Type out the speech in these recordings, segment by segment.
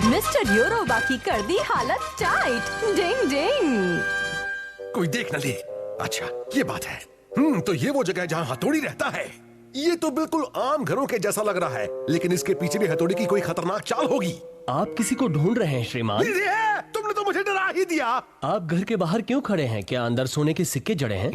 Mister Yoruba की कर दी हालत टाइट। डिंग डिंग। कोई देख न ले। अच्छा ये बात है। तो ये वो जगह है जहाँ हथौड़ी रहता है। ये तो बिल्कुल आम घरों के जैसा लग रहा है, लेकिन इसके पीछे भी हथौड़ी की कोई खतरनाक चाल होगी। आप किसी को ढूंढ रहे हैं श्रीमान? तुमने तो मुझे डरा ही दिया। आप घर के बाहर क्यों खड़े हैं? क्या अंदर सोने के सिक्के जड़े हैं?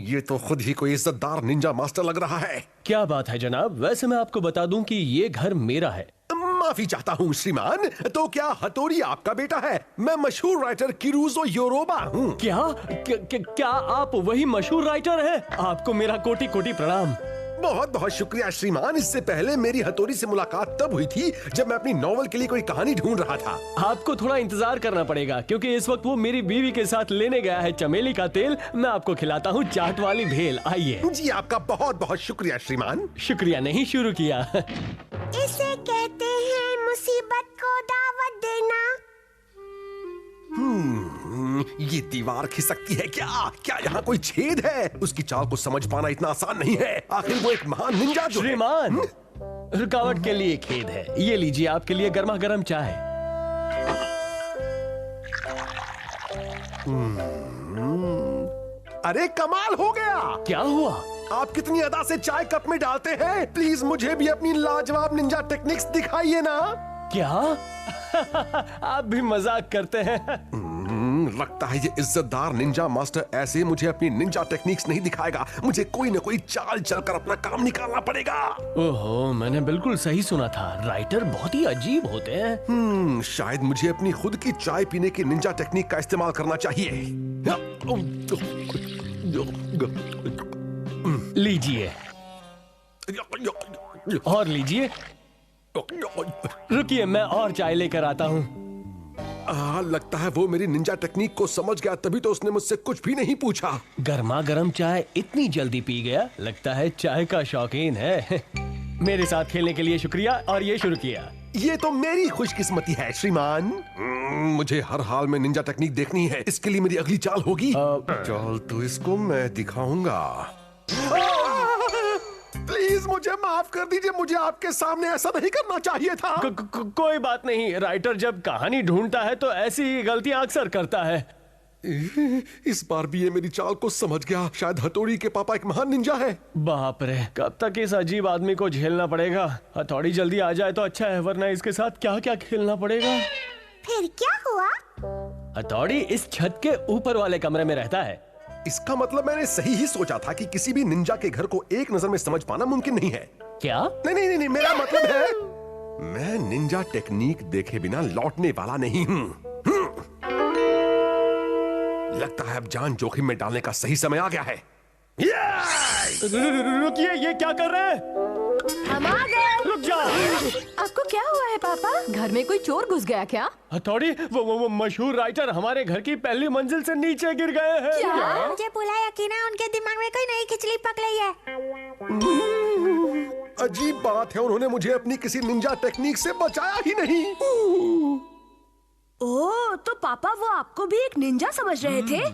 ये तो खुद ही कोई इज्जतदार निंजा मास्टर लग रहा है। क्या बात है जनाब? वैसे मैं आपको बता दूं कि ये घर मेरा है। माफी चाहता हूँ श्रीमान। तो क्या हथौड़ी आपका बेटा है? मैं मशहूर राइटर किरुजो योरोबा हूँ। क्या आप वही मशहूर राइटर हैं? आपको मेरा कोटि कोटि प्रणाम। बहुत बहुत शुक्रिया श्रीमान। इससे पहले मेरी हथौड़ी से मुलाकात तब हुई थी जब मैं अपनी नॉवल के लिए कोई कहानी ढूंढ रहा था। आपको थोड़ा इंतजार करना पड़ेगा, क्योंकि इस वक्त वो मेरी बीवी के साथ लेने गया है चमेली का तेल। मैं आपको खिलाता हूँ चाट वाली भेल। आइए। जी आपका बहुत बहुत शुक्रिया श्रीमान। शुक्रिया नहीं, शुरू किया। इसे कहते हैं मुसीबत को दावत देना। ये दीवार खिसकती है क्या? क्या यहाँ कोई छेद है? उसकी चाल को समझ पाना इतना आसान नहीं है। आखिर वो एक महान निंजा जो श्रीमान, रुकावट के लिए खेद है। ये लीजिए आपके लिए गर्मा गर्म चाय। अरे कमाल हो गया। क्या हुआ? आप कितनी अदा से चाय कप में डालते हैं? प्लीज मुझे भी अपनी लाजवाब निंजा टेक्निक्स दिखाइए ना। क्या? आप भी मजाक करते हैं। लगता है ये इज्जतदार निंजा मास्टर ऐसे मुझे अपनी निंजा टेक्निक्स नहीं दिखाएगा। मुझे कोई न कोई चाल चलकर अपना काम निकालना पड़ेगा। ओहो, मैंने बिल्कुल सही सुना था। राइटर बहुत ही अजीब होते हैं। शायद मुझे अपनी खुद की चाय पीने की निंजा टेक्निक का इस्तेमाल करना चाहिए। लीजिए और लीजिए। रुकिए, मैं और चाय लेकर आता हूँ। लगता है वो मेरी निंजा टेक्निक को समझ गया, तभी तो उसने मुझसे कुछ भी नहीं पूछा। गर्मा गर्म चाय इतनी जल्दी पी गया। लगता है चाय का शौकीन है। मेरे साथ खेलने के लिए शुक्रिया। और ये शुरू किया। ये तो मेरी खुशकिस्मती है श्रीमान। मुझे हर हाल में निंजा टेक्निक देखनी है। इसके लिए मेरी अगली चाल होगी। चाल तो इसको मैं दिखाऊंगा। प्लीज मुझे माफ कर दीजिए। मुझे आपके सामने ऐसा नहीं करना चाहिए था। कोई बात नहीं। राइटर जब कहानी ढूंढता है तो ऐसी गलतियां अक्सर करता है। इस बार भी ये मेरी चाल को समझ गया। शायद हथौड़ी के पापा एक महान निंजा है। बाप रे, कब तक इस अजीब आदमी को झेलना पड़ेगा? हथौड़ी जल्दी आ जाए तो अच्छा है, वरना इसके साथ क्या क्या खेलना पड़ेगा। फिर क्या हुआ? हथौड़ी इस छत के ऊपर वाले कमरे में रहता है। इसका मतलब मैंने सही ही सोचा था कि किसी भी निंजा के घर को एक नजर में समझ पाना मुमकिन नहीं है। क्या? नहीं, मेरा मतलब है मैं निंजा टेक्निक देखे बिना लौटने वाला नहीं हूँ। लगता है अब जान जोखिम में डालने का सही समय आ गया है। रुकिए, ये क्या कर रहे हैं? हम आ गए। रुक जाओ। आपको क्या हुआ है पापा? घर में कोई चोर घुस गया क्या? हथौड़ी, वो मशहूर राइटर हमारे घर की पहली मंजिल से नीचे गिर गए हैं। क्या? मुझे पूरा यकीन है उनके दिमाग में कोई नई खिचड़ी पक रही है। अजीब बात है, उन्होंने मुझे अपनी किसी निंजा टेक्निक से बचाया ही नहीं। ओह, तो पापा वो आपको भी एक निंजा समझ रहे थे?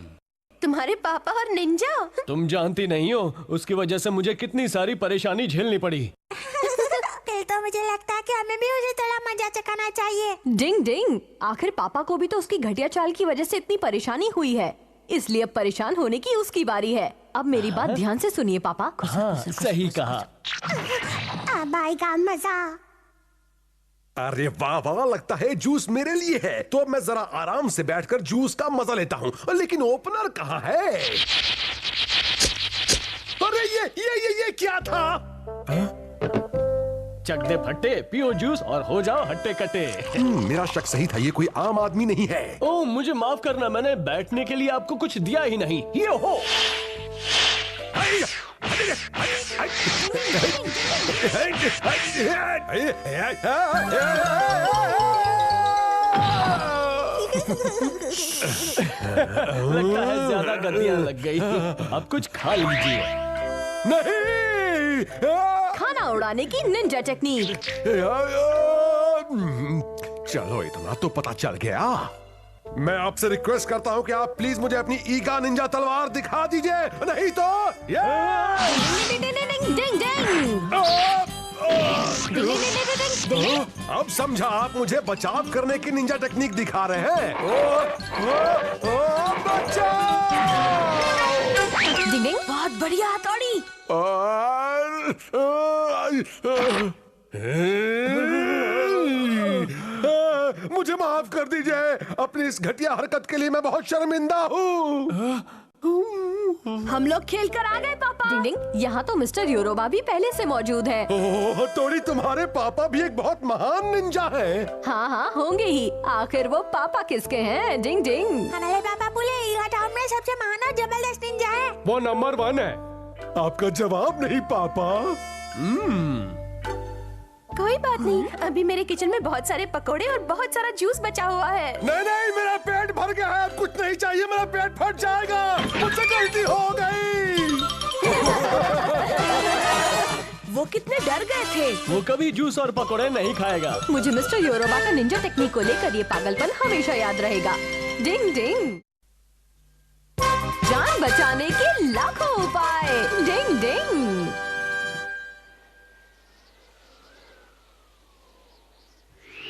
तुम्हारे पापा और निंजा? तुम जानती नहीं हो उसकी वजह से मुझे कितनी सारी परेशानी झेलनी पड़ी। फिर तो मुझे लगता है कि हमें भी उसे थोड़ा मजा चखाना चाहिए। डिंग डिंग। आखिर पापा को भी तो उसकी घटिया चाल की वजह से इतनी परेशानी हुई है, इसलिए अब परेशान होने की उसकी बारी है। अब मेरी बात ध्यान से सुनिए पापा। हाँ, सही कहा। अब आएगा मजा। अरे वाह वाह, लगता है जूस मेरे लिए है। तो अब मैं जरा आराम से बैठकर जूस का मजा लेता हूँ। लेकिन ओपनर कहाँ है? अरे ये क्या था? चक दे फट्टे, पियो जूस और हो जाओ हट्टे कट्टे। मेरा शक सही था, ये कोई आम आदमी नहीं है। ओह, मुझे माफ करना, मैंने बैठने के लिए आपको कुछ दिया ही नहीं। ये हो। लगता है ज्यादा गद्दियां लग गई। अब कुछ खा लीजिए। नहीं, खाना उड़ाने की निंजा टेक्निक। चलो इतना तो पता चल गया। मैं आपसे रिक्वेस्ट करता हूँ कि आप प्लीज मुझे अपनी ईगा निंजा तलवार दिखा दीजिए, नहीं तो डिंग डिंग डिंग। डिंग डिंग डिंग डिंग डिंग डिंग। अब समझा, आप मुझे बचाव करने की निंजा टेक्निक दिखा रहे हैं। बचाओ! डिंग डिंग, बहुत बढ़िया हथौड़ी। मुझे माफ कर दीजिए, अपनी इस घटिया हरकत के लिए मैं बहुत शर्मिंदा हूँ। हम लोग खेल कर आ गए पापा। डिंग डिंग, यहाँ तो मिस्टर योरोबा भी पहले से मौजूद है। ओह, हथौड़ी, तुम्हारे पापा भी एक बहुत महान निंजा है। हाँ हाँ होंगे ही, आखिर वो पापा किसके हैं? डिंग डिंग। हमारे पापा बोले ईगा टाउन में सबसे महान और जबरदस्त निंजा है। वो नंबर 1 है। आपका जवाब नहीं पापा। कोई बात नहीं, अभी मेरे किचन में बहुत सारे पकोड़े और बहुत सारा जूस बचा हुआ है। नहीं नहीं, मेरा पेट भर गया है, अब कुछ नहीं चाहिए, मेरा पेट फट जाएगा, मुझसे गलती हो गई। वो कितने डर गए थे। वो कभी जूस और पकोड़े नहीं खाएगा। मुझे मिस्टर योरोबा का निंजा टेक्निक को लेकर ये पागलपन हमेशा याद रहेगा। डिंग डिंग, जान बचाने के लाखों उपाय। डिंग डिंग।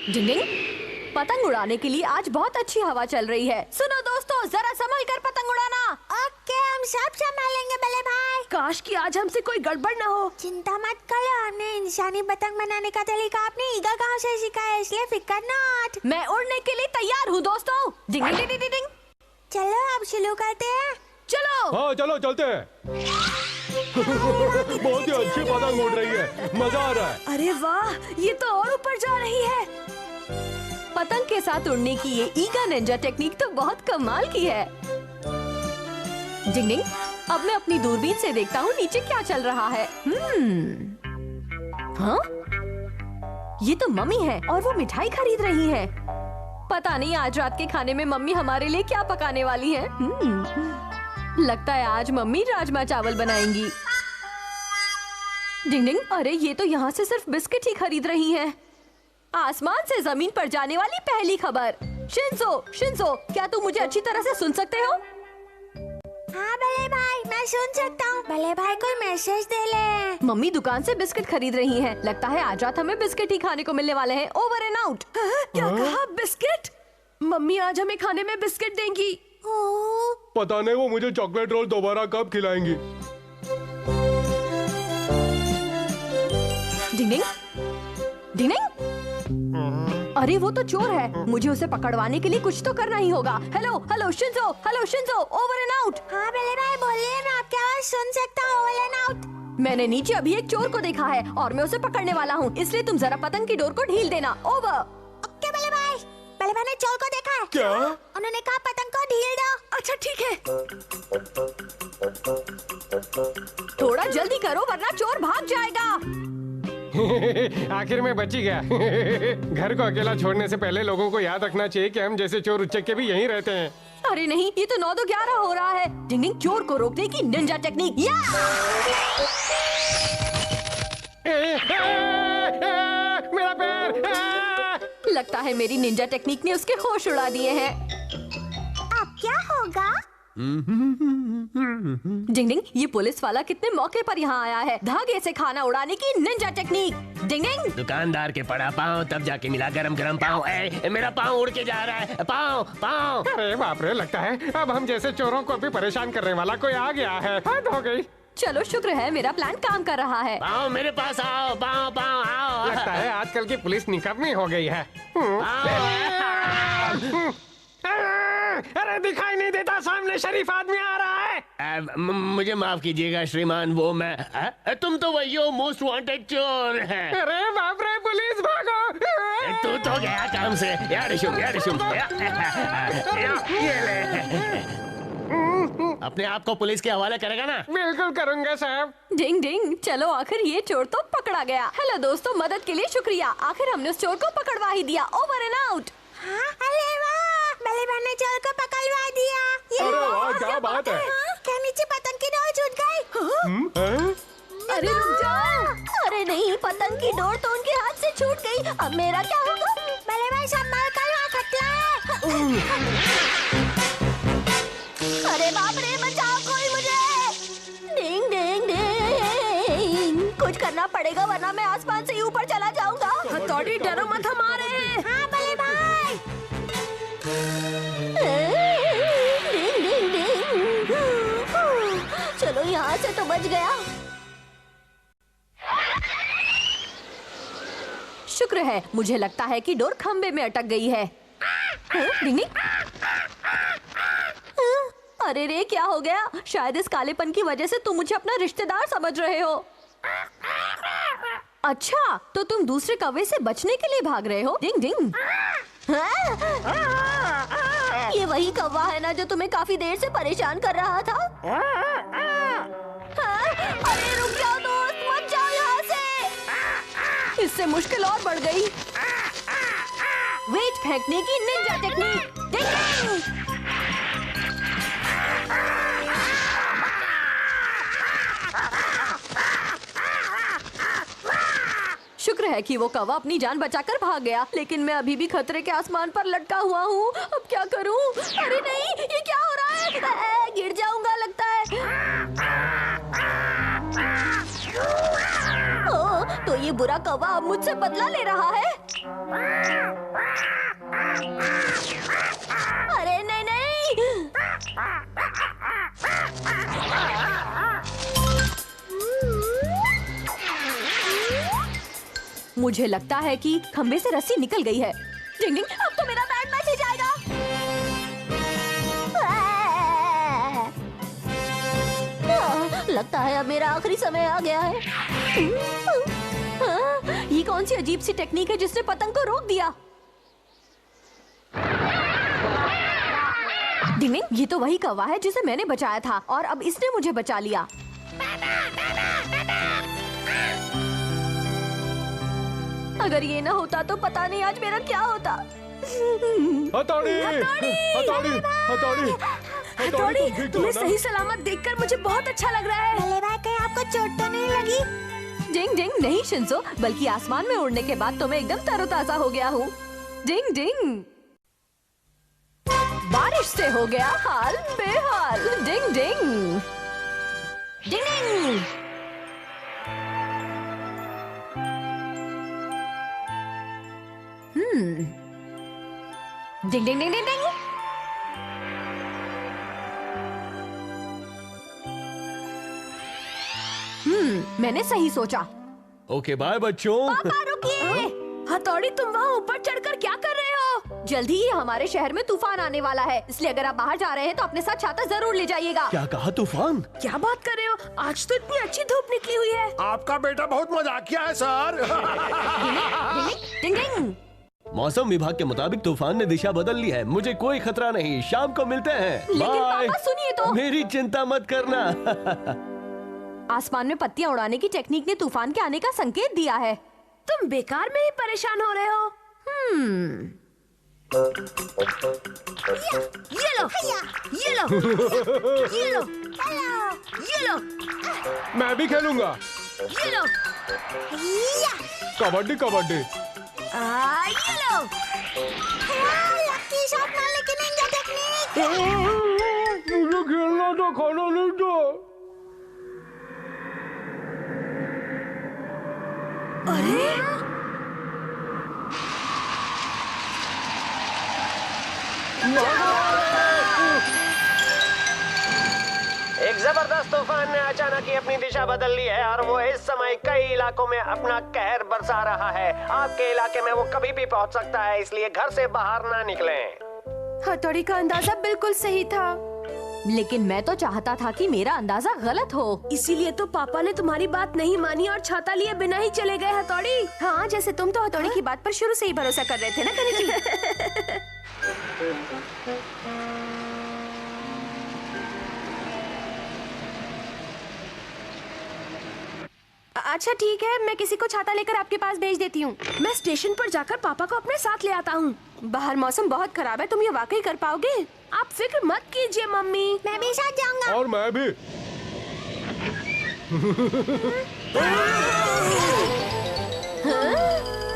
डिंग डिंग, पतंग उड़ाने के लिए आज बहुत अच्छी हवा चल रही है। सुनो दोस्तों, जरा संभल कर पतंग उड़ाना। ओके, हम सब संभालेंगे बल्ले भाई। काश कि आज हमसे कोई गड़बड़ न हो। चिंता मत करो, हमने इंसानी पतंग बनाने का तरीका अपने ईगा गांव से सीखा है, इसलिए फिकर नॉट। मैं उड़ने के लिए तैयार हूँ दोस्तों। डिंग डिंग डिंग डिंग डिंग। चलो अब शुरू करते हैं। चलो। हाँ चलो चलते हैं। बहुत ही अच्छी पतंग उड़ रही है, मजा आ रहा है। अरे वाह, ये तो और ऊपर जा रही है। पतंग के साथ उड़ने की ये ईगा निंजा टेक्निक तो बहुत कमाल की है। डिंग डिंग, अब मैं अपनी दूरबीन से देखता हूँ नीचे क्या चल रहा है। हाँ? ये तो मम्मी है और वो मिठाई खरीद रही है। पता नहीं आज रात के खाने में मम्मी हमारे लिए क्या पकाने वाली है। लगता है आज मम्मी राजमा चावल बनाएंगी। डिंग डिंग, अरे ये तो यहाँ से सिर्फ बिस्किट ही खरीद रही हैं। आसमान से जमीन पर जाने वाली पहली खबर। शिंजो, शिंजो, क्या तुम मुझे अच्छी तरह से सुन सकते हो? हाँ बल्ले भाई, मैं सुन सकता हूँ। बल्ले भाई कोई मैसेज दे ले। मम्मी दुकान से बिस्किट खरीद रही हैं। लगता है आज रात हमें बिस्किट ही खाने को मिलने वाले हैं। Over and out. क्या कहा? बिस्किट? मम्मी आज हमें खाने में बिस्किट देंगी। पता नहीं वो मुझे चॉकलेट रोल दोबारा कब खिलाएंगी। डिंग डिंग, डिंग डिंग। अरे वो तो चोर है, मुझे उसे पकड़वाने के लिए कुछ तो करना ही होगा। Hello hello Shinzo, hello Shinzo, over and out. हाँ बल्ले भाई बोलिए, मैं आपकी आवाज सुन सकता हूँ। Over and out. मैंने नीचे अभी एक चोर को देखा है और मैं उसे पकड़ने वाला हूँ, इसलिए तुम जरा पतंग की डोर को ढील देना। ओवर। ओके बल्ले भाई। बल्ले भाई ने चोर को देखा है। क्या? उन्होंने कहा पतंग को ढील दो। अच्छा ठीक है, थोड़ा जल्दी करो वरना चोर भाग जाएगा। आखिर में बच ही गया। घर को अकेला छोड़ने से पहले लोगों को याद रखना चाहिए कि हम जैसे चोर उच्चके भी यहीं रहते हैं। अरे नहीं, ये तो 9 तो 11 हो रहा है। डिंग डिंग, चोर को रोकने की निंजा टेक्निक। मेरा पैर। लगता है मेरी निंजा टेक्निक ने उसके होश उड़ा दिए हैं। अब क्या होगा? डिंग डिंग, ये पुलिस वाला कितने मौके पर यहाँ आया है। धागे से खाना उड़ाने की निंजा टेक्निक। डिंग डिंग। दुकानदार के पड़ा पाँव तब जाके मिला गरम गरम पाँव। मेरा पाँव उड़ के जा रहा है। पाँव पाँव। अरे बाप रे, लगता है अब हम जैसे चोरों को भी परेशान करने वाला कोई आ गया है। हद हो गई। चलो शुक्र है मेरा प्लान काम कर रहा है। पाँव मेरे पास आओ। पाँव पाँव आओ। लगता है आजकल की पुलिस निकम्मी हो गई है। अरे दिखाई नहीं देता, सामने शरीफ आदमी आ रहा है। मुझे माफ कीजिएगा श्रीमान, वो मैं तुम तो वही हो मोस्ट वांटेड चोर है। अरे बाप रे, पुलिस भागो। तू तो गया काम से। यार शुम, यार शुम। ये ले। अपने आप को पुलिस के हवाले करेगा ना? बिल्कुल करूंगा साहब। डिंग डिंग, चलो आखिर ये चोर तो पकड़ा गया। हेलो दोस्तों, मदद के लिए शुक्रिया। आखिर हमने उस चोर को पकड़वा ही दिया। Over and out. हाँ, अरे वाह, बल्ले भाई ने चोर को पकड़वा दिया। अरे वाह, क्या बात है। हाँ, क्या नीचे पतंग की डोर छूट गई? अरे रुक जाओ। अरे नहीं, पतंग की डोर तो उनके हाथ से छूट गई। अब मेरा क्या होगा? बल्ले भाई संभाल कर, वहाँ खतरा है। अरे बाप रे, बचाओ कोई मुझे। डिंग डिंग डिंग, कुछ करना पड़ेगा वरना मैं आसमान से हथौड़ी डरो मत, हम आ रहे हैं। हाँ बड़े भाई। डिंग डिंग डिंग। चलो यहाँ से तो बच गया। शुक्र है, मुझे लगता है कि डोर खंबे में अटक गई है। डिंग डिंग। अरे रे, क्या हो गया? शायद इस कालेपन की वजह से तुम मुझे अपना रिश्तेदार समझ रहे हो। अच्छा, तो तुम दूसरे कौवे से बचने के लिए भाग रहे हो? डिंग डिंग। ये वही कौवा है ना जो तुम्हें काफी देर से परेशान कर रहा था? अरे रुक जाओ दोस्त, मत जाओ यहाँ से। इससे मुश्किल और बढ़ गई। वेट फेंकने की निंजा टेक्निक। डिंग डिंग। शुक्र है कि वो कौवा अपनी जान बचाकर भाग गया, लेकिन मैं अभी भी खतरे के आसमान पर लटका हुआ हूँ। अब क्या करूँ? अरे नहीं, ये क्या हो रहा है? गिर जाऊंगा लगता है। ओह, तो ये बुरा कौवा अब मुझसे बदला ले रहा है। अरे नहीं नहीं। मुझे लगता है कि खंबे से रस्सी निकल गई है। डिंग डिंग, अब तो मेरा बैड मैसेज आएगा। लगता है अब मेरा आखिरी समय आ गया है। ये कौन सी अजीब सी टेक्निक है जिसने पतंग को रोक दिया? डिंग डिंग, ये तो वही कौवा है जिसे मैंने बचाया था और अब इसने मुझे बचा लिया। अगर ये ना होता तो पता नहीं आज मेरा क्या होता। हथौड़ी हथौड़ी हथौड़ी हथौड़ी, तुम्हें सही सलामत देखकर मुझे बहुत अच्छा लग रहा है। बड़े भाई, कहीं आपको चोट तो नहीं लगी? डिंग डिंग, नहीं शिंजो, बल्कि आसमान में उड़ने के बाद तो मैं एकदम तरोताजा हो गया हूँ। डिंग डिंग। बारिश से हो गया हाल बेहाल। डिंग डिंग। डिंग डिंग। डिंग डिंग डिंग डिंग डिंग। मैंने सही सोचा। ओके बाय बच्चों। पापा रुकिए। हथौड़ी, तुम वहाँ ऊपर चढ़कर क्या कर रहे हो? जल्दी ही हमारे शहर में तूफान आने वाला है, इसलिए अगर आप बाहर जा रहे हैं तो अपने साथ छाता जरूर ले जाइएगा। क्या कहा? तूफान? क्या बात कर रहे हो? आज तो इतनी अच्छी धूप निकली हुई है। आपका बेटा बहुत मजाकिया है सर। डिंग डिंग। मौसम विभाग के मुताबिक तूफान ने दिशा बदल ली है। मुझे कोई खतरा नहीं, शाम को मिलते हैं। लेकिन बाय। पापा सुनिए तो। मेरी चिंता मत करना। आसमान में पत्तियां उड़ाने की टेक्निक ने तूफान के आने का संकेत दिया है। तुम बेकार में ही परेशान हो रहे हो। ये लो, ये लो, ये लो, ये लो, मैं भी खेलूंगा। ये लो, कबड्डी कबड्डी। ये लो। लकी शॉट मारने की निंजा टेक्निक। मुझे खेलना तो खाना नहीं था। अरे एक जबरदस्त तूफान ने अचानक ही अपनी दिशा बदल ली है और वो इस समय कई इलाकों में अपना कहर बरसा रहा है। आपके इलाके में वो कभी भी पहुंच सकता है, इसलिए घर से बाहर ना निकलें। हथौड़ी का अंदाजा बिल्कुल सही था, लेकिन मैं तो चाहता था कि मेरा अंदाजा गलत हो। इसीलिए तो पापा ने तुम्हारी बात नहीं मानी और छाता लिए बिना ही चले गए। हथौड़ी, हाँ, जैसे तुम तो हथौड़ी की बात पर शुरू से ही भरोसा कर रहे थे ना कनिकी। अच्छा ठीक है, मैं किसी को छाता लेकर आपके पास भेज देती हूँ। मैं स्टेशन पर जाकर पापा को अपने साथ ले आता हूँ। बाहर मौसम बहुत खराब है, तुम ये वाकई कर पाओगे? आप फिक्र मत कीजिए मम्मी। मैं भी साथ जाऊंगा। और मैं भी।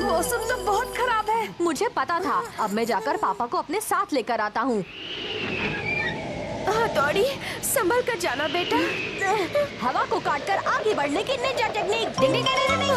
मौसम तो बहुत खराब है। मुझे पता था। अब मैं जाकर पापा को अपने साथ लेकर आता हूँ। हथौड़ी, संभल कर जाना बेटा। हवा को काटकर आगे बढ़ने की निंजा टेक्निक। डिंग डिंग डिंग डिंग डिंग।